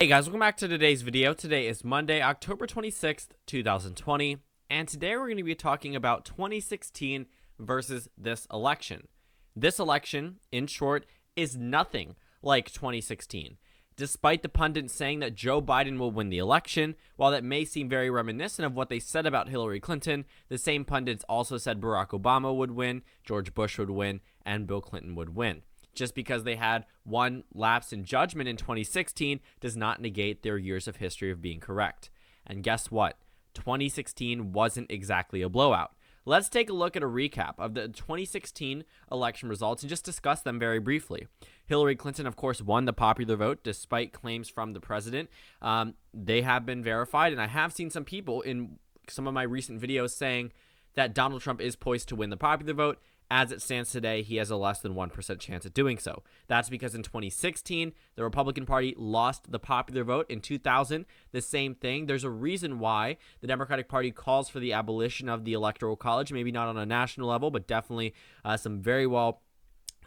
Hey guys, welcome back to today's video. Today is Monday, October 26th, 2020, and today we're going to be talking about 2016 versus this election. This election, in short, is nothing like 2016. Despite the pundits saying that Joe Biden will win the election, while that may seem very reminiscent of what they said about Hillary Clinton, the same pundits also said Barack Obama would win, George Bush would win, and Bill Clinton would win. Just because they had one lapse in judgment in 2016 does not negate their years of history of being correct. And guess what? 2016 wasn't exactly a blowout. Let's take a look at a recap of the 2016 election results and just discuss them very briefly. Hillary Clinton, of course, won the popular vote despite claims from the president. They have been verified, and I have seen some people in some of my recent videos saying that Donald Trump is poised to win the popular vote. As it stands today, he has a less than 1% chance of doing so. That's because in 2016, the Republican Party lost the popular vote. In 2000, the same thing. There's a reason why the Democratic Party calls for the abolition of the Electoral College, maybe not on a national level, but definitely some very well,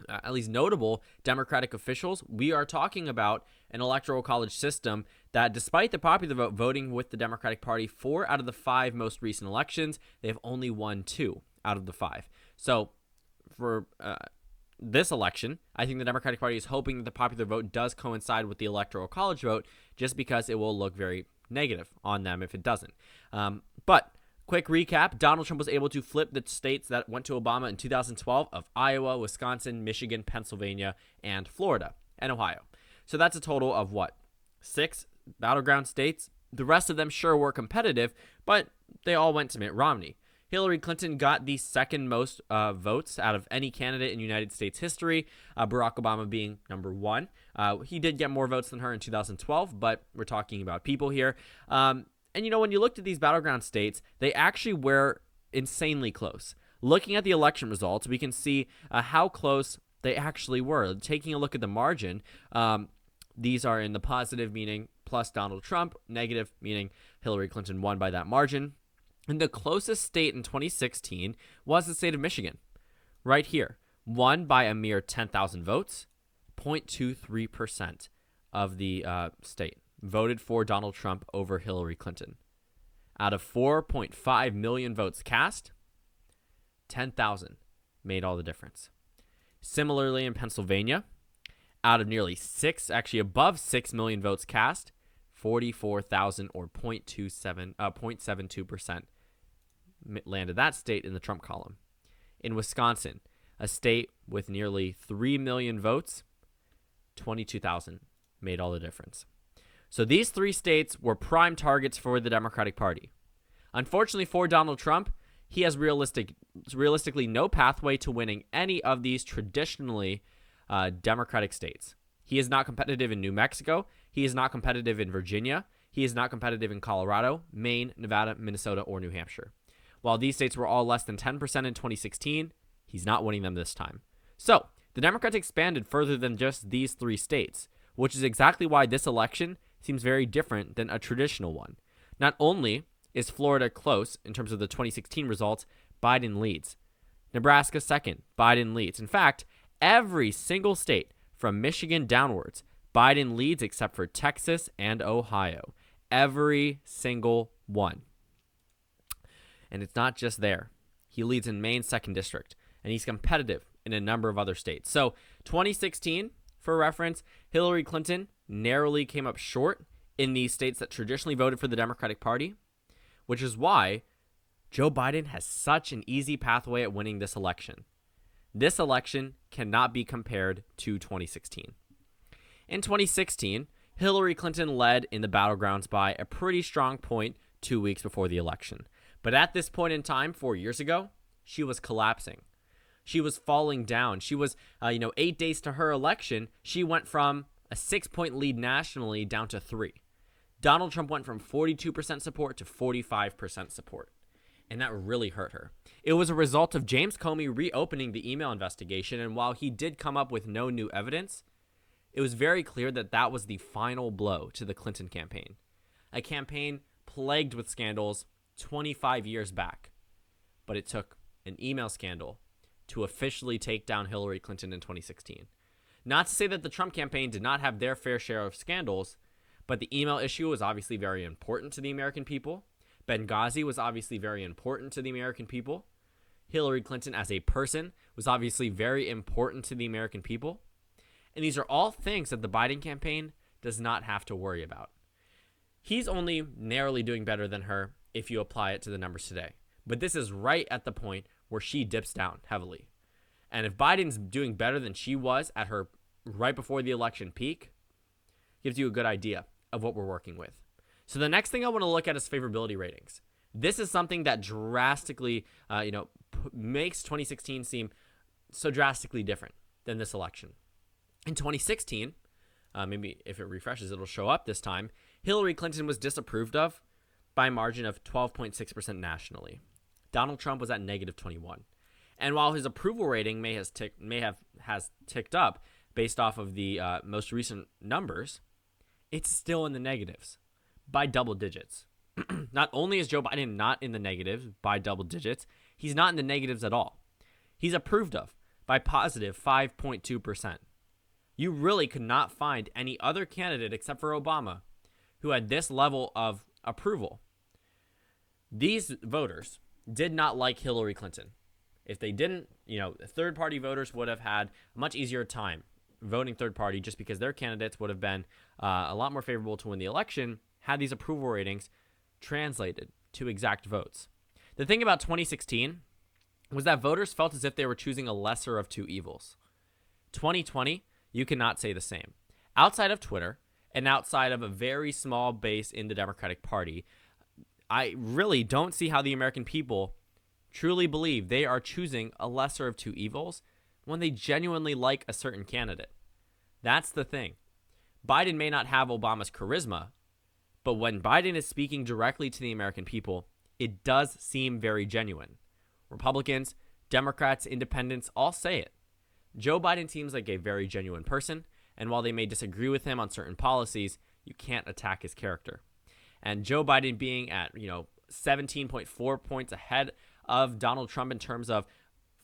at least notable Democratic officials. We are talking about an Electoral College system that, despite the popular vote voting with the Democratic Party 4 out of the 5 most recent elections, they have only won 2 out of the 5. So, for this election, I think the Democratic Party is hoping that the popular vote does coincide with the Electoral College vote, just because it will look very negative on them if it doesn't. But quick recap, Donald Trump was able to flip the states that went to Obama in 2012 of Iowa, Wisconsin, Michigan, Pennsylvania, and Florida, and Ohio. So that's a total of what? 6 battleground states? The rest of them sure were competitive, but they all went to Mitt Romney. Hillary Clinton got the second most votes out of any candidate in United States history, Barack Obama being number 1. He did get more votes than her in 2012, but we're talking about people here. And, you know, when you looked at these battleground states, they actually were insanely close. Looking at the election results, we can see how close they actually were. Taking a look at the margin, these are in the positive, meaning plus Donald Trump, negative, meaning Hillary Clinton won by that margin. And the closest state in 2016 was the state of Michigan, right here, won by a mere 10,000 votes. 0.23% of the state voted for Donald Trump over Hillary Clinton. Out of 4.5 million votes cast, 10,000 made all the difference. Similarly, in Pennsylvania, out of nearly above 6 million votes cast, 44,000 or 0.72% landed that state in the Trump column. In Wisconsin, a state with nearly 3 million votes, 22,000 made all the difference. So these 3 states were prime targets for the Democratic Party. Unfortunately for Donald Trump, he has realistically no pathway to winning any of these traditionally Democratic states. He is not competitive in New Mexico. He is not competitive in Virginia. He is not competitive in Colorado, Maine, Nevada, Minnesota, or New Hampshire. While these states were all less than 10% in 2016, he's not winning them this time. So, the Democrats expanded further than just these 3 states, which is exactly why this election seems very different than a traditional one. Not only is Florida close in terms of the 2016 results, Biden leads. Nebraska second, Biden leads. In fact, every single state from Michigan downwards, Biden leads except for Texas and Ohio. Every single one. And it's not just there. He leads in Maine's 2nd district, and he's competitive in a number of other states. So 2016, for reference, Hillary Clinton narrowly came up short in these states that traditionally voted for the Democratic Party, which is why Joe Biden has such an easy pathway at winning this election. This election cannot be compared to 2016. In 2016, Hillary Clinton led in the battlegrounds by a pretty strong point 2 weeks before the election. But at this point in time, 4 years ago, she was collapsing. She was falling down. She was, 8 days to her election, she went from a 6-point lead nationally down to 3. Donald Trump went from 42% support to 45% support. And that really hurt her. It was a result of James Comey reopening the email investigation, and while he did come up with no new evidence, it was very clear that that was the final blow to the Clinton campaign. A campaign plagued with scandals 25 years back. But it took an email scandal to officially take down Hillary Clinton in 2016. Not to say that the Trump campaign did not have their fair share of scandals, But the email issue was obviously very important to the American people. Benghazi was obviously very important to the American people. Hillary Clinton as a person was obviously very important to the American people. And these are all things that the Biden campaign does not have to worry about. He's only narrowly doing better than her if you apply it to the numbers today. But this is right at the point where she dips down heavily. And if Biden's doing better than she was at her right before the election peak, gives you a good idea of what we're working with. So the next thing I want to look at is favorability ratings. This is something that drastically, makes 2016 seem so drastically different than this election. In 2016, maybe if it refreshes, it'll show up this time, Hillary Clinton was disapproved of by a margin of 12.6% nationally. Donald Trump was at negative 21. And while his approval rating has ticked up based off of the most recent numbers, it's still in the negatives by double digits. Not only is Joe Biden not in the negatives by double digits, he's not in the negatives at all. He's approved of by positive 5.2%. You really could not find any other candidate except for Obama who had this level of approval. These voters did not like Hillary Clinton. If they didn't, third-party voters would have had a much easier time voting third-party just because their candidates would have been a lot more favorable to win the election had these approval ratings translated to exact votes. The thing about 2016 was that voters felt as if they were choosing a lesser of two evils. 2020, you cannot say the same. Outside of Twitter and outside of a very small base in the Democratic Party, I really don't see how the American people truly believe they are choosing a lesser of two evils when they genuinely like a certain candidate. That's the thing. Biden may not have Obama's charisma, but when Biden is speaking directly to the American people, it does seem very genuine. Republicans, Democrats, independents all say it. Joe Biden seems like a very genuine person, and while they may disagree with him on certain policies, you can't attack his character. And Joe Biden being at, 17.4 points ahead of Donald Trump in terms of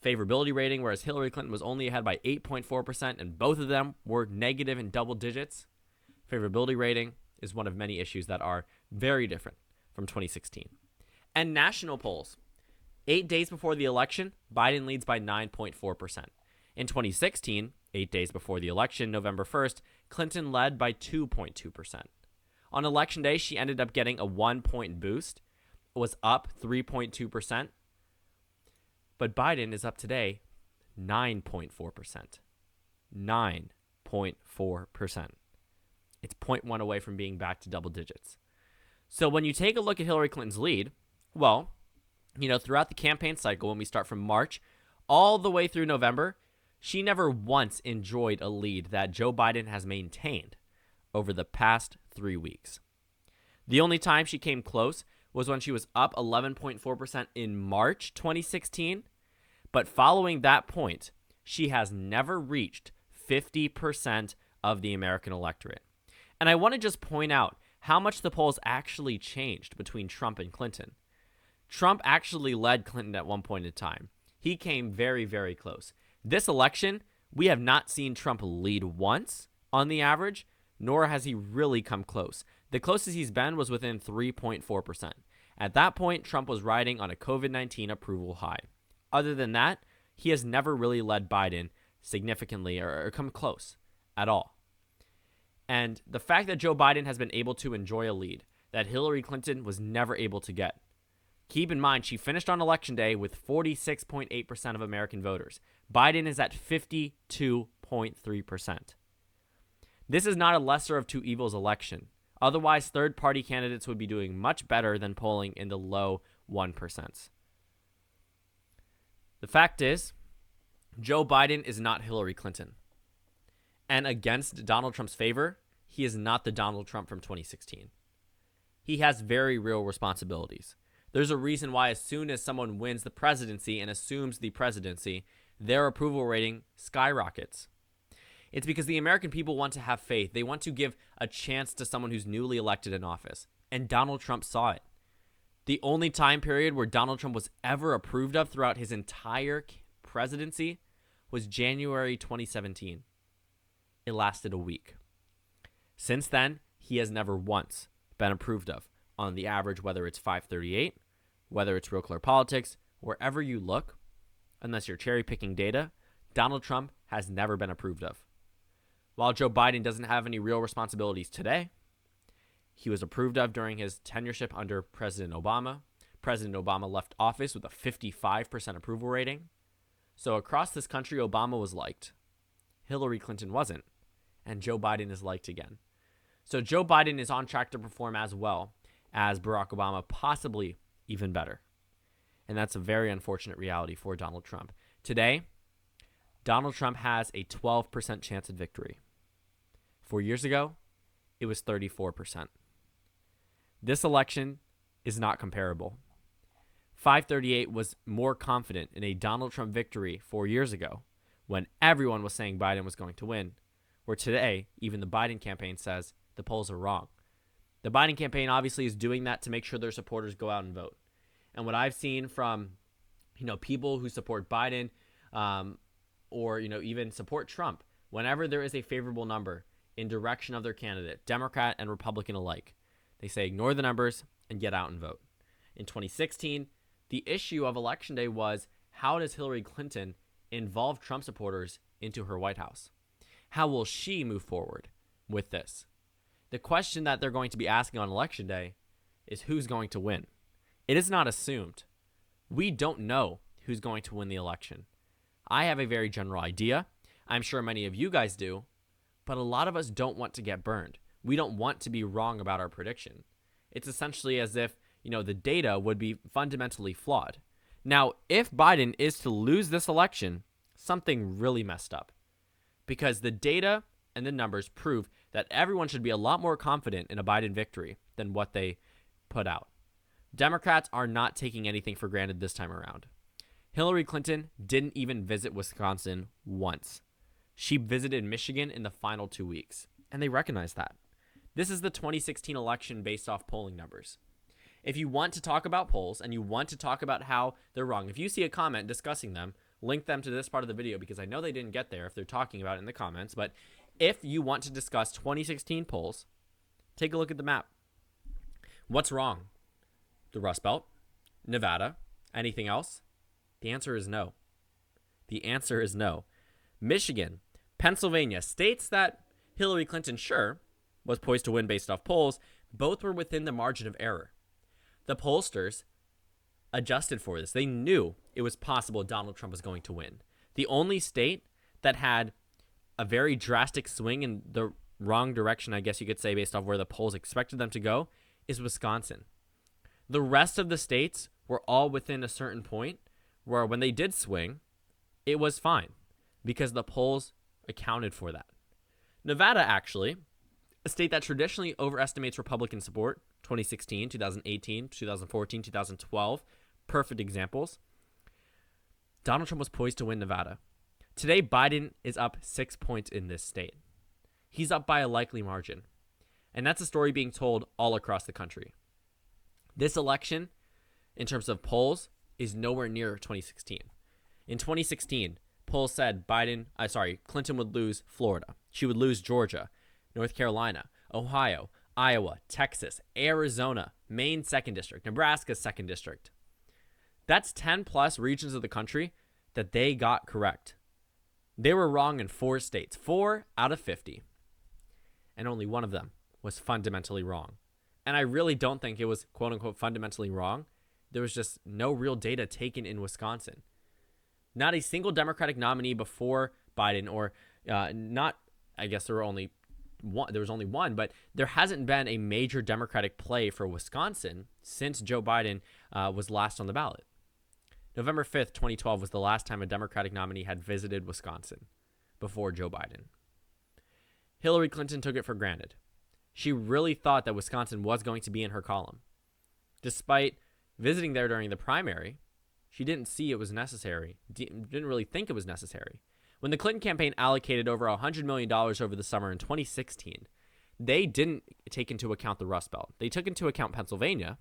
favorability rating, whereas Hillary Clinton was only ahead by 8.4%, and both of them were negative in double digits. Favorability rating is one of many issues that are very different from 2016. And national polls. 8 days before the election, Biden leads by 9.4%. In 2016, 8 days before the election, November 1st, Clinton led by 2.2%. On election day, she ended up getting a 1-point boost, was up 3.2%. But Biden is up today 9.4%. 9.4%. It's 0.1 away from being back to double digits. So when you take a look at Hillary Clinton's lead, well, throughout the campaign cycle, when we start from March all the way through November, she never once enjoyed a lead that Joe Biden has maintained over the past 3 weeks. The only time she came close was when she was up 11.4% in March 2016, but following that point, she has never reached 50% of the American electorate. And I want to just point out how much the polls actually changed between Trump and Clinton. Trump actually led Clinton at one point in time. He came very, very close. This election, we have not seen Trump lead once on the average, nor has he really come close. The closest he's been was within 3.4%. At that point, Trump was riding on a COVID-19 approval high. Other than that, he has never really led Biden significantly or come close at all. And the fact that Joe Biden has been able to enjoy a lead that Hillary Clinton was never able to get. Keep in mind, she finished on Election Day with 46.8% of American voters. Biden is at 52.3%. This is not a lesser of two evils election. Otherwise, third-party candidates would be doing much better than polling in the low 1%. The fact is, Joe Biden is not Hillary Clinton. And against Donald Trump's favor, he is not the Donald Trump from 2016. He has very real responsibilities. There's a reason why as soon as someone wins the presidency and assumes the presidency, their approval rating skyrockets. It's because the American people want to have faith. They want to give a chance to someone who's newly elected in office. And Donald Trump saw it. The only time period where Donald Trump was ever approved of throughout his entire presidency was January 2017. It lasted a week. Since then, he has never once been approved of on the average, whether it's 538, whether it's Real Clear Politics, wherever you look, unless you're cherry picking data, Donald Trump has never been approved of. While Joe Biden doesn't have any real responsibilities today, he was approved of during his tenureship under President Obama. President Obama left office with a 55% approval rating. So across this country, Obama was liked. Hillary Clinton wasn't. And Joe Biden is liked again. So Joe Biden is on track to perform as well as Barack Obama, possibly even better. And that's a very unfortunate reality for Donald Trump. Today, Donald Trump has a 12% chance at victory. 4 years ago, it was 34%. This election is not comparable. 538 was more confident in a Donald Trump victory 4 years ago when everyone was saying Biden was going to win, where today, even the Biden campaign says the polls are wrong. The Biden campaign obviously is doing that to make sure their supporters go out and vote. And what I've seen from, people who support Biden or, even support Trump, whenever there is a favorable number in direction of their candidate, Democrat and Republican alike, they say ignore the numbers and get out and vote. In 2016, the issue of Election Day was, how does Hillary Clinton involve Trump supporters into her White House? How will she move forward with this? The question that they're going to be asking on Election Day is who's going to win. It is not assumed. We don't know who's going to win the election. I have a very general idea. I'm sure many of you guys do, but a lot of us don't want to get burned. We don't want to be wrong about our prediction. It's essentially as if, the data would be fundamentally flawed. Now, if Biden is to lose this election, something really messed up. Because the data and the numbers prove that everyone should be a lot more confident in a Biden victory than what they put out. Democrats are not taking anything for granted this time around. Hillary Clinton didn't even visit Wisconsin once. She visited Michigan in the final 2 weeks, and they recognize that. This is the 2016 election based off polling numbers. If you want to talk about polls and you want to talk about how they're wrong, if you see a comment discussing them, link them to this part of the video because I know they didn't get there if they're talking about it in the comments. But if you want to discuss 2016 polls, take a look at the map. What's wrong? The Rust Belt? Nevada? Anything else? The answer is no. The answer is no. Michigan, Pennsylvania, states that Hillary Clinton, sure, was poised to win based off polls, both were within the margin of error. The pollsters adjusted for this. They knew it was possible Donald Trump was going to win. The only state that had a very drastic swing in the wrong direction, I guess you could say, based off where the polls expected them to go, is Wisconsin. The rest of the states were all within a certain point where when they did swing, it was fine because the polls accounted for that. Nevada, actually, a state that traditionally overestimates Republican support, 2016, 2018, 2014, 2012, perfect examples. Donald Trump was poised to win Nevada. Today, Biden is up 6 points in this state. He's up by a likely margin. And that's a story being told all across the country. This election, in terms of polls, is nowhere near 2016. In 2016, polls said Clinton would lose Florida. She would lose Georgia, North Carolina, Ohio, Iowa, Texas, Arizona, Maine 2nd District, Nebraska 2nd District. That's 10 plus regions of the country that they got correct. They were wrong in 4 states, 4 out of 50. And only one of them was fundamentally wrong. And I really don't think it was quote unquote fundamentally wrong. There was just no real data taken in Wisconsin. Not a single Democratic nominee before Biden I guess there was only one, but there hasn't been a major Democratic play for Wisconsin since Joe Biden was last on the ballot. November 5th, 2012 was the last time a Democratic nominee had visited Wisconsin before Joe Biden. Hillary Clinton took it for granted. She really thought that Wisconsin was going to be in her column. Despite visiting there during the primary, she didn't see it was necessary, didn't really think it was necessary. When the Clinton campaign allocated over $100 million over the summer in 2016, they didn't take into account the Rust Belt. They took into account Pennsylvania,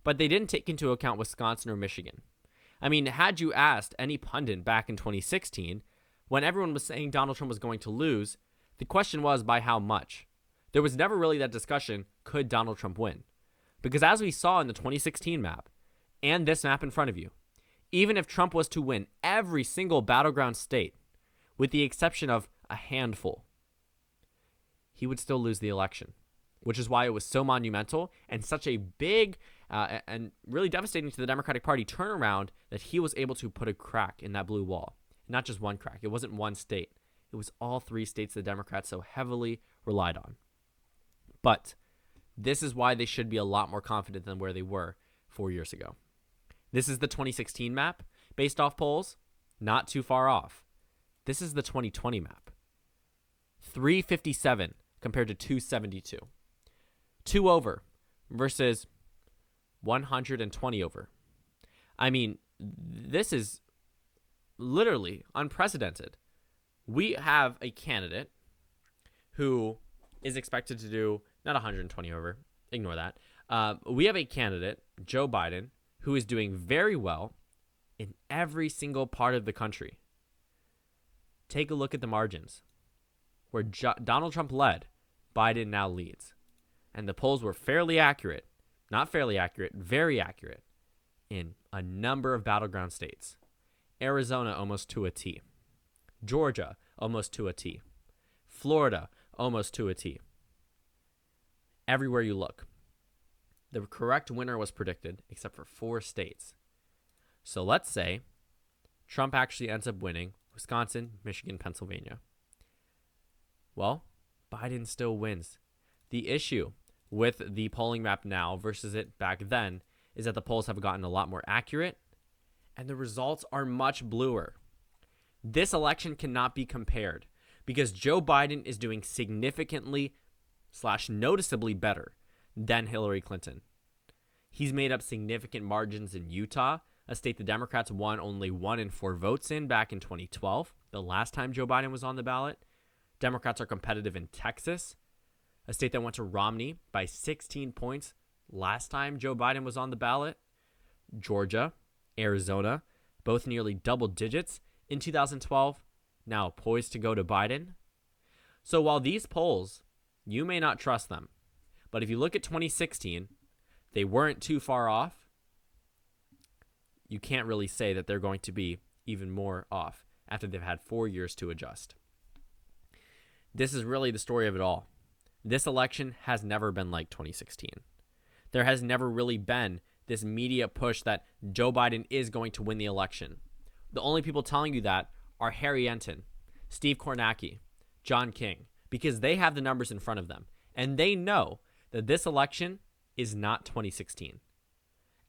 but they didn't take into account Wisconsin or Michigan. I mean, had you asked any pundit back in 2016, when everyone was saying Donald Trump was going to lose, the question was by how much? There was never really that discussion, could Donald Trump win? Because as we saw in the 2016 map, and this map in front of you, even if Trump was to win every single battleground state, with the exception of a handful, he would still lose the election, which is why it was so monumental and such a big and really devastating to the Democratic Party turnaround that he was able to put a crack in that blue wall. Not just one crack. It wasn't one state. It was all 3 states the Democrats so heavily relied on. But this is why they should be a lot more confident than where they were 4 years ago. This is the 2016 map based off polls, not too far off. This is the 2020 map. 357 compared to 272. 2 over versus 120 over. I mean, this is literally unprecedented. We have a candidate who is expected to do not 120 over. Ignore that. We have a candidate, Joe Biden, who is doing very well in every single part of the country. Take a look at the margins. Where Donald Trump led, Biden now leads. And the polls were fairly accurate, not fairly accurate, very accurate in a number of battleground states. Arizona almost to a T. Georgia almost to a T. Florida almost to a T. Everywhere you look, the correct winner was predicted except for 4 states. So let's say Trump actually ends up winning Wisconsin, Michigan, Pennsylvania. Well, Biden still wins. The issue with the polling map now versus it back then is that the polls have gotten a lot more accurate and the results are much bluer. This election cannot be compared because Joe Biden is doing significantly / noticeably better than Hillary Clinton. He's made up significant margins in Utah, a state the Democrats won only 1 in 4 votes in back in 2012, the last time Joe Biden was on the ballot. Democrats are competitive in Texas, a state that went to Romney by 16 points last time Joe Biden was on the ballot. Georgia, Arizona, both nearly double digits in 2012, now poised to go to Biden. So while these polls, you may not trust them, but if you look at 2016, they weren't too far off. You can't really say that they're going to be even more off after they've had 4 years to adjust. This is really the story of it all. This election has never been like 2016. There has never really been this media push that Joe Biden is going to win the election. The only people telling you that are Harry Enton, Steve Kornacki, John King, because they have the numbers in front of them. And they know that this election is not 2016.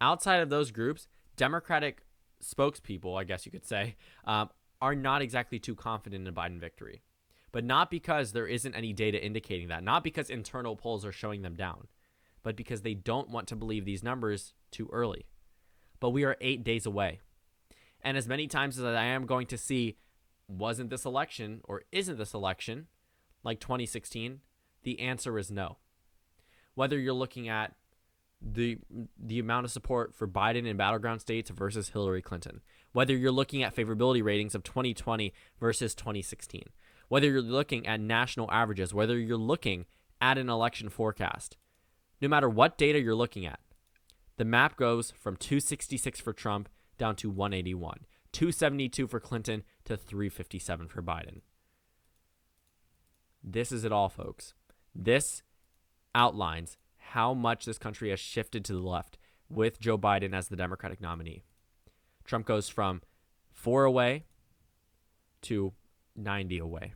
Outside of those groups, Democratic spokespeople, I guess you could say, are not exactly too confident in a Biden victory. But not because there isn't any data indicating that, not because internal polls are showing them down, but because they don't want to believe these numbers too early. But we are 8 days away. And as many times as I am going to see, wasn't this election or isn't this election like 2016, the answer is no. Whether you're looking at the amount of support for Biden in battleground states versus Hillary Clinton, whether you're looking at favorability ratings of 2020 versus 2016, whether you're looking at national averages, whether you're looking at an election forecast, no matter what data you're looking at, the map goes from 266 for Trump down to 181, 272 for Clinton to 357 for Biden. This is it all, folks. This outlines how much this country has shifted to the left with Joe Biden as the Democratic nominee. Trump goes from 4 away to 90 away.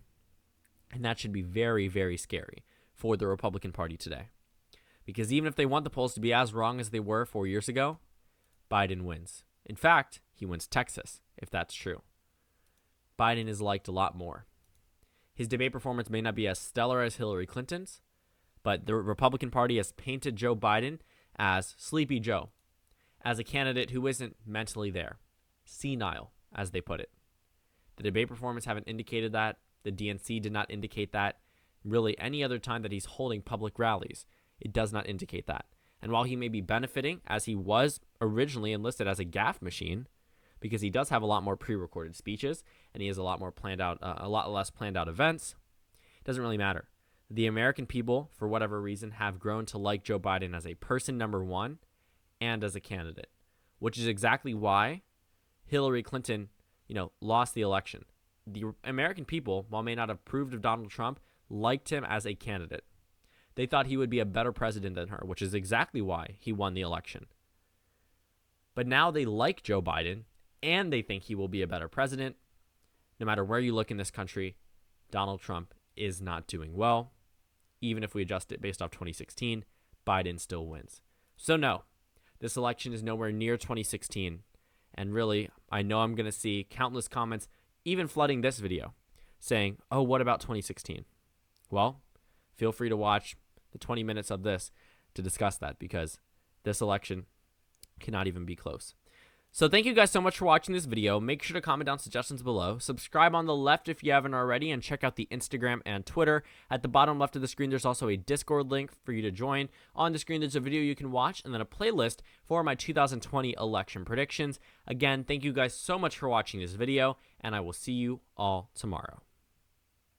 And that should be very, very scary for the Republican Party today. Because even if they want the polls to be as wrong as they were 4 years ago, Biden wins. In fact, he wins Texas, if that's true. Biden is liked a lot more. His debate performance may not be as stellar as Hillary Clinton's, but the Republican Party has painted Joe Biden as Sleepy Joe, as a candidate who isn't mentally there, senile, as they put it. The debate performance haven't indicated that. The DNC did not indicate that. Really, any other time that he's holding public rallies, it does not indicate that. And while he may be benefiting, as he was originally enlisted as a gaffe machine, because he does have a lot more pre-recorded speeches and he has a lot more planned out, a lot less planned out events, it doesn't really matter. the American people, for whatever reason, have grown to like Joe Biden as a person, number one, and as a candidate, which is exactly why Hillary Clinton, lost the election. The American people, while may not have approved of Donald Trump, liked him as a candidate. They thought he would be a better president than her, which is exactly why he won the election. But now they like Joe Biden, and they think he will be a better president. No matter where you look in this country, Donald Trump is not doing well. Even if we adjust it based off 2016, Biden still wins. So no, this election is nowhere near 2016. And really, I know I'm going to see countless comments, even flooding this video, saying, oh, what about 2016? Well, feel free to watch the 20 minutes of this to discuss that, because this election cannot even be close. So thank you guys so much for watching this video. Make sure to comment down suggestions below. Subscribe on the left if you haven't already, and check out the Instagram and Twitter. At the bottom left of the screen, there's also a Discord link for you to join. On the screen, there's a video you can watch, and then a playlist for my 2020 election predictions. Again, thank you guys so much for watching this video, and I will see you all tomorrow.